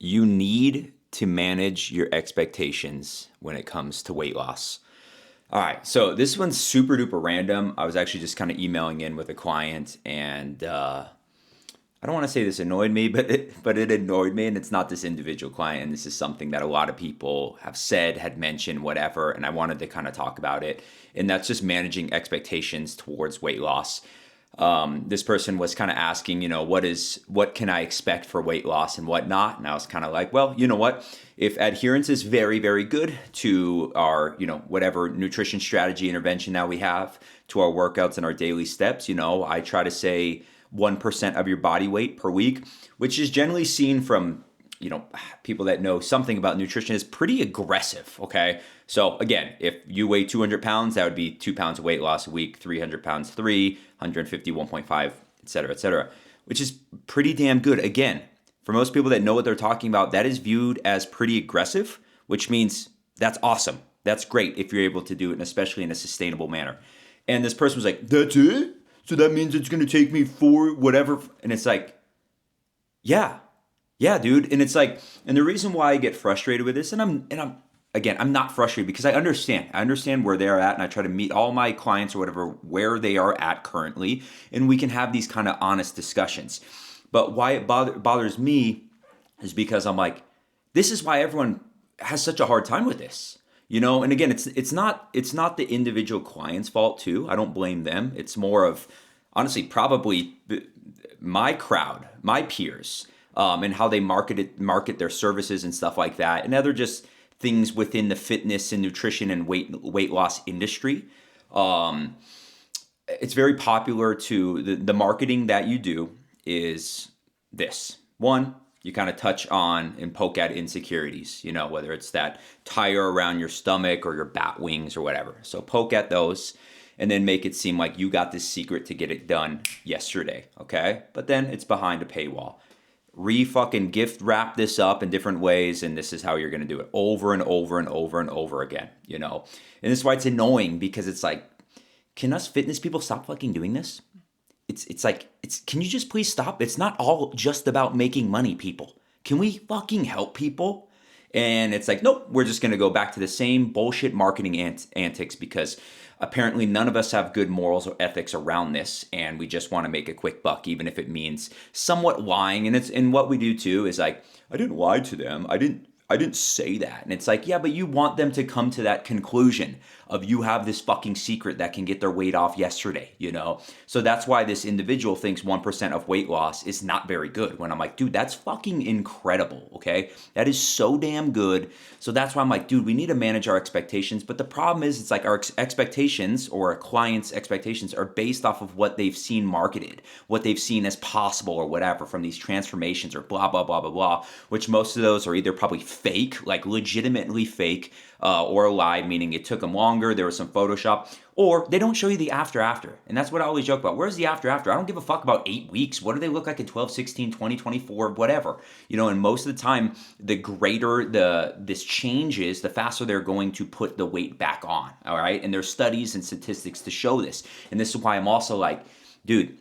You need to manage your expectations when it comes to weight loss. All right, so this one's super duper random. I was actually just kind of emailing in with a client, and I don't want to say this annoyed me, but it annoyed me, and it's not this individual client. And this is something that a lot of people have said, had mentioned, whatever, and I wanted to kind of talk about it. And that's just managing expectations towards weight loss. This person was kind of asking, what can I expect for weight loss and whatnot? And I was kind of like, well, you know what? If adherence is very, very good to our, whatever nutrition strategy intervention that we have, to our workouts and our daily steps, I try to say 1% of your body weight per week, which is generally seen from, people that know something about nutrition is pretty aggressive. Okay. So again, if you weigh 200 pounds, that would be 2 pounds of weight loss a week, 300 pounds, 150, 1.5, et cetera, which is pretty damn good. Again, for most people that know what they're talking about, that is viewed as pretty aggressive, which means that's awesome. That's great if you're able to do it, and especially in a sustainable manner. And this person was like, that's it? So that means it's going to take me 4 whatever. And it's like, yeah, dude. And it's like, and the reason why I get frustrated with this, and I'm not frustrated because I understand where they're at, and I try to meet all my clients or whatever where they are at currently, and we can have these kind of honest discussions. But why it bothers me is because I'm like, this is why everyone has such a hard time with this. And again, it's not the individual client's fault too. I don't blame them. It's more of, honestly, probably my crowd, my peers, and how they market their services and stuff like that, and other just things within the fitness and nutrition and weight loss industry. It's very popular to the marketing that you do is this. One, you kind of touch on and poke at insecurities, whether it's that tire around your stomach or your bat wings or whatever. So poke at those and then make it seem like you got this secret to get it done yesterday, okay? But then it's behind a paywall. Fucking gift wrap this up in different ways, and this is how you're going to do it over and over and over and over again, And this is why it's annoying, because it's like, can us fitness people stop fucking doing this? Can you just please stop? It's not all just about making money, people. Can we fucking help people? And it's like, nope, we're just going to go back to the same bullshit marketing antics, because apparently none of us have good morals or ethics around this, and we just want to make a quick buck, even if it means somewhat lying. And what we do too is like, I didn't lie to them. I didn't say that. And it's like, yeah, but you want them to come to that conclusion of you have this fucking secret that can get their weight off yesterday, So that's why this individual thinks 1% of weight loss is not very good, when I'm like, dude, that's fucking incredible, okay? That is so damn good. So that's why I'm like, dude, we need to manage our expectations. But the problem is, it's like our expectations, or a client's expectations, are based off of what they've seen marketed, what they've seen as possible or whatever from these transformations or blah, blah, blah, blah, blah, which most of those are either probably fake, like legitimately fake, or a lie, meaning it took them longer, there was some Photoshop, or they don't show you the after. And that's what I always joke about. Where's the after? I don't give a fuck about 8 weeks. What do they look like in 12, 16, 20, 24, whatever? And most of the time, the greater this change is, the faster they're going to put the weight back on, all right? And there's studies and statistics to show this. And this is why I'm also like, dude,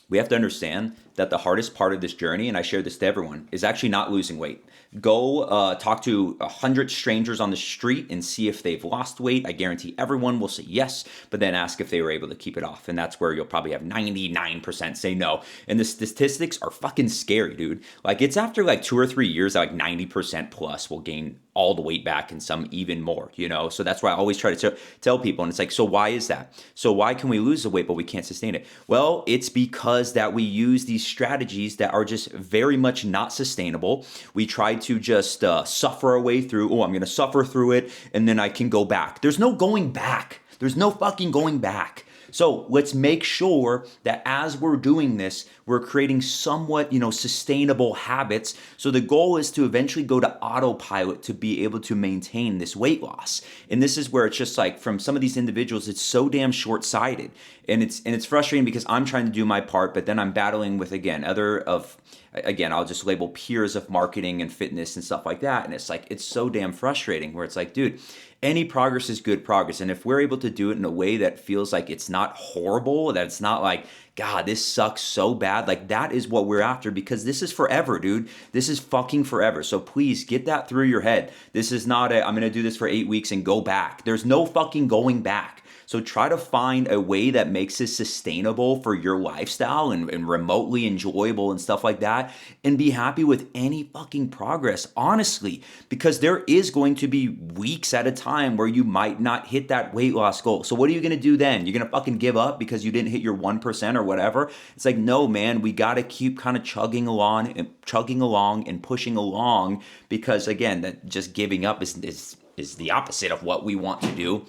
we have to understand that the hardest part of this journey, and I share this to everyone, is actually not losing weight. Go talk to 100 strangers on the street and see if they've lost weight. I guarantee everyone will say yes, but then ask if they were able to keep it off. And that's where you'll probably have 99% say no. And the statistics are fucking scary, dude. Like, it's after like 2 or 3 years that like 90% plus will gain all the weight back, and some even more, So that's why I always try to tell people. And it's like, so why is that? So why can we lose the weight but we can't sustain it? Well, it's because that we use these strategies that are just very much not sustainable. We try to just suffer our way through. Oh, I'm going to suffer through it, and then I can go back. There's no going back. There's no fucking going back. So let's make sure that as we're doing this, we're creating somewhat, sustainable habits. So the goal is to eventually go to autopilot to be able to maintain this weight loss. And this is where it's just like, from some of these individuals, it's so damn short-sighted. And it's frustrating because I'm trying to do my part, but then I'm battling with, again, other of again, I'll just label peers of marketing and fitness and stuff like that. And it's like, it's so damn frustrating where it's like, dude, any progress is good progress. And if we're able to do it in a way that feels like it's not horrible, that it's not like, God, this sucks so bad, like that is what we're after, because this is forever, dude. This is fucking forever. So please get that through your head. This is not I'm going to do this for 8 weeks and go back. There's no fucking going back. So try to find a way that makes this sustainable for your lifestyle and remotely enjoyable and stuff like that, and be happy with any fucking progress, honestly, because there is going to be weeks at a time where you might not hit that weight loss goal. So what are you going to do then? You're going to fucking give up because you didn't hit your 1% or whatever? It's like, no, man, we got to keep kind of chugging along and pushing along, because again, that just giving up is the opposite of what we want to do.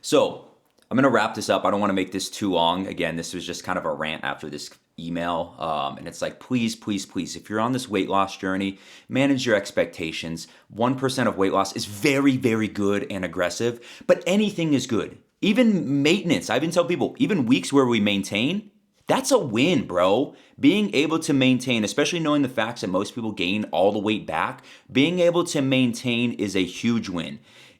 So I'm going to wrap this up. I don't want to make this too long. Again, this was just kind of a rant after this email. And it's like, please, please, please, if you're on this weight loss journey, manage your expectations. 1% of weight loss is very, very good and aggressive, but anything is good. Even maintenance. I even tell people, even weeks where we maintain, that's a win, bro. Being able to maintain, especially knowing the facts that most people gain all the weight back, being able to maintain is a huge win.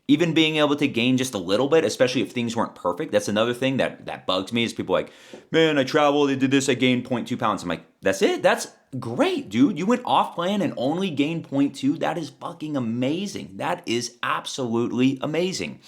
Even being able to gain just a little bit, especially if things weren't perfect, that's another thing that bugs me, is people like, man, I traveled, I did this, I gained 0.2 pounds. I'm like, that's it? That's great, dude. You went off plan and only gained 0.2. That is fucking amazing. That is absolutely amazing.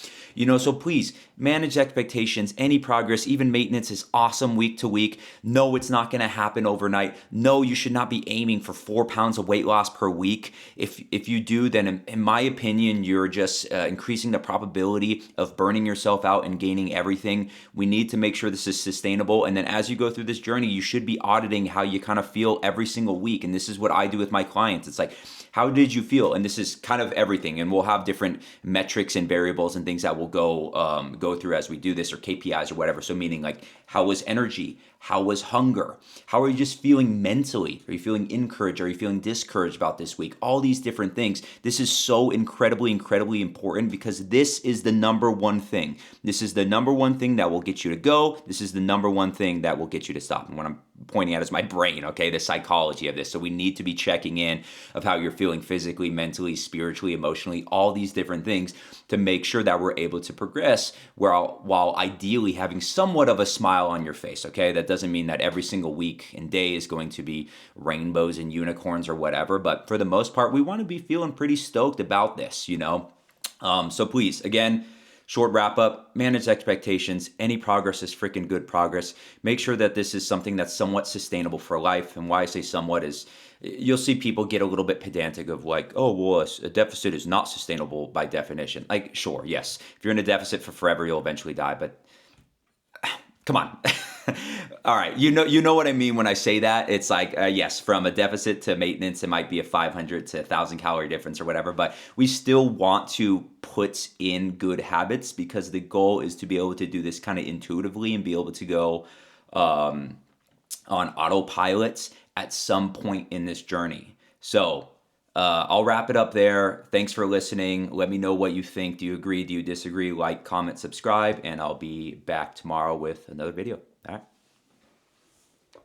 So please manage expectations. Any progress, even maintenance, is awesome week to week. No, it's not going to happen overnight. No, you should not be aiming for 4 pounds of weight loss per week. If you do, then in my opinion, you're just increasing the probability of burning yourself out and gaining everything. We need to make sure this is sustainable. And then as you go through this journey, you should be auditing how you kind of feel every single week. And this is what I do with my clients. It's like, how did you feel? And this is kind of everything. And we'll have different metrics and variables and things that we'll go through as we do this, or KPIs or whatever. So meaning like, how was energy? How was hunger? How are you just feeling mentally? Are you feeling encouraged? Are you feeling discouraged about this week? All these different things. This is so incredibly, incredibly important, because this is the number one thing. This is the number one thing that will get you to go. This is the number one thing that will get you to stop. And what I'm pointing at is my brain, okay? The psychology of this. So we need to be checking in of how you're feeling physically, mentally, spiritually, emotionally, all these different things, to make sure that we're able to progress while ideally having somewhat of a smile on your face, okay? That doesn't mean that every single week and day is going to be rainbows and unicorns or whatever, but for the most part, we want to be feeling pretty stoked about this, So please, again, short wrap up, manage expectations. Any progress is freaking good progress. Make sure that this is something that's somewhat sustainable for life. And why I say somewhat is, you'll see people get a little bit pedantic of like, oh, well, a deficit is not sustainable by definition. Like, sure, yes. If you're in a deficit for forever, you'll eventually die, but come on. All right, you know what I mean when I say that. It's like, yes, from a deficit to maintenance, it might be a 500 to 1,000 calorie difference or whatever, but we still want to put in good habits, because the goal is to be able to do this kind of intuitively and be able to go on autopilot at some point in this journey. So I'll wrap it up there. Thanks for listening. Let me know what you think. Do you agree? Do you disagree? Like, comment, subscribe, and I'll be back tomorrow with another video. All right.